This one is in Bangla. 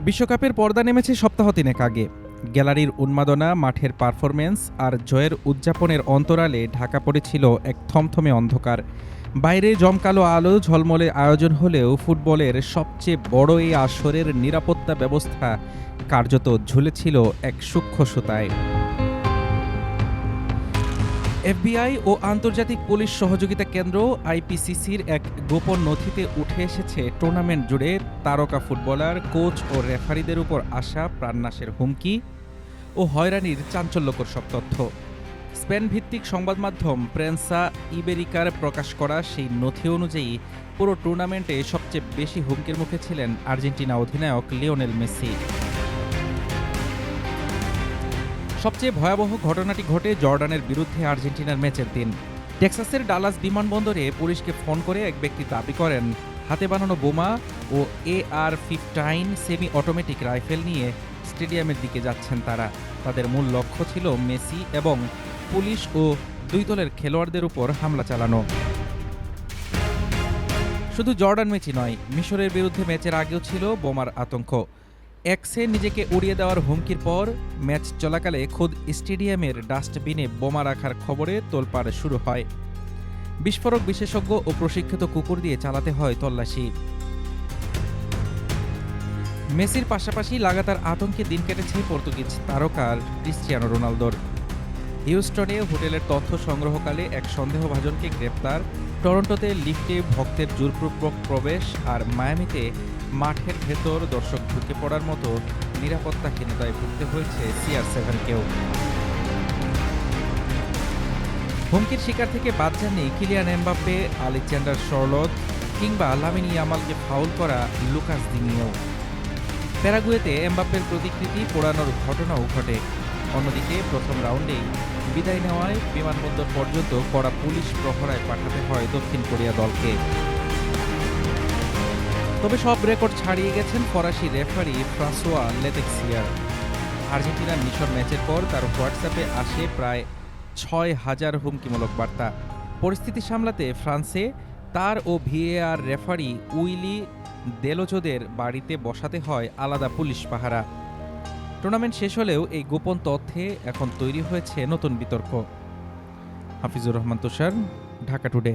বিশ্বকাপের পর্দা নেমেছে সপ্তাহ তিনেক আগে। গ্যালারির উন্মাদনা, মাঠের পারফরমেন্স আর জয়ের উদযাপনের অন্তরালে ঢাকা পড়েছিল এক থমথমে অন্ধকার। বাইরে জমকালো আলো ঝলমলে আয়োজন হলেও ফুটবলের সবচেয়ে বড় এই আসরের নিরাপত্তা ব্যবস্থা কার্যত ঝুলেছিল এক সূক্ষ্ম সুতায়। এফবিআই ও আন্তর্জাতিক পুলিশ সহযোগিতা কেন্দ্র আইপিসিসির এক গোপন নথিতে উঠে এসেছে টুর্নামেন্ট জুড়ে তারকা ফুটবলার, কোচ ও রেফারিদের উপর আসা প্রাণনাশের হুমকি ও হয়রানির চাঞ্চল্যকর সব তথ্য। স্পেন ভিত্তিক সংবাদ মাধ্যম প্রেন্সা ইবেরিকার প্রকাশ করা সেই নথি অনুযায়ী পুরো টুর্নামেন্টে সবচেয়ে বেশি হুমকির মুখে ছিলেন আর্জেন্টিনা অধিনায়ক লিওনেল মেসি। সবচেয়ে ভয়াবহ ঘটনাটি ঘটে জর্ডানের বিরুদ্ধে আর্জেন্টিনার ম্যাচের দিন। টেক্সাসের ডালাস বিমানবন্দরে পুলিশকে ফোন করে এক ব্যক্তি দাবি করেন হাতে বানানো বোমা ও AR-15 সেমি অটোমেটিক রাইফেল নিয়ে স্টেডিয়ামের দিকে যাচ্ছেন তারা। তাদের মূল লক্ষ্য ছিল মেসি এবং পুলিশ ও দুই দলের খেলোয়াড়দের উপর হামলা চালানো। শুধু জর্ডান ম্যাচই নয়, মিশরের বিরুদ্ধে ম্যাচের আগেও ছিল বোমার আতঙ্ক। এক্সে নিজেকে উড়িয়ে দেওয়ার হুমকির পর ম্যাচ চলাকালে খোদ স্টেডিয়ামের ডাস্টবিনে বোমা রাখার খবরে তোলপাড় শুরু হয়। বিস্ফোরক বিশেষজ্ঞ ও প্রশিক্ষিত কুকুর দিয়ে চালাতে হয় তল্লাশি। মেসির পাশাপাশি লাগাতার আতঙ্কে দিন কেটেছে পর্তুগিজ তারকার ক্রিস্টিয়ানো রোনালদোর। হিউস্টনে হোটেলের তথ্য সংগ্রহকালে এক সন্দেহভাজনকে গ্রেপ্তার, টরন্টোতে লিফটে ভক্তের জোরপূর্বক প্রবেশ আর মায়ামিতে মাঠের ভেতর দর্শক ঢুকে পড়ার মতো নিরাপত্তাহীনতায় ভুগতে হয়েছে CR7-কেও। হুমকির শিকার থেকে বাদ যাননি কিলিয়ান এমবাপ্পে, আলেকজান্ডার সরলদ কিংবা লামিন ইয়ামালকে ফাউল করা লুকাস দিনিও। প্যারাগুয়েতে এমবাপ্পের প্রতিকৃতি পোড়ানোর ঘটনাও ঘটে। অন্যদিকে প্রথম রাউন্ডেই বিদায় নেওয়ায় বিমানবন্দর পর্যন্ত কড়া পুলিশ প্রহরায় পাঠাতে হয় দক্ষিণ কোরিয়া দলকে। তবে সব রেকর্ড ছাড়িয়ে গেছেন ফরাসি রেফারি ফ্রাঁসোয়া লেতেক্সিয়ার। আর্জেন্টিনার মিশর ম্যাচের পর তার হোয়াটসঅ্যাপে আসে প্রায় ৬,০০০ হুমকিমূলক বার্তা। পরিস্থিতি সামলাতে ফ্রান্সে তার ও VAR রেফারি উইলি দেলোজোদের বাড়িতে বসাতে হয় আলাদা পুলিশ পাহারা। টুর্নামেন্ট শেষ হলেও এই গোপন তথ্যে এখন তৈরি হয়েছে নতুন বিতর্ক। হাফিজুর রহমান তুষার, ঢাকা টুডে।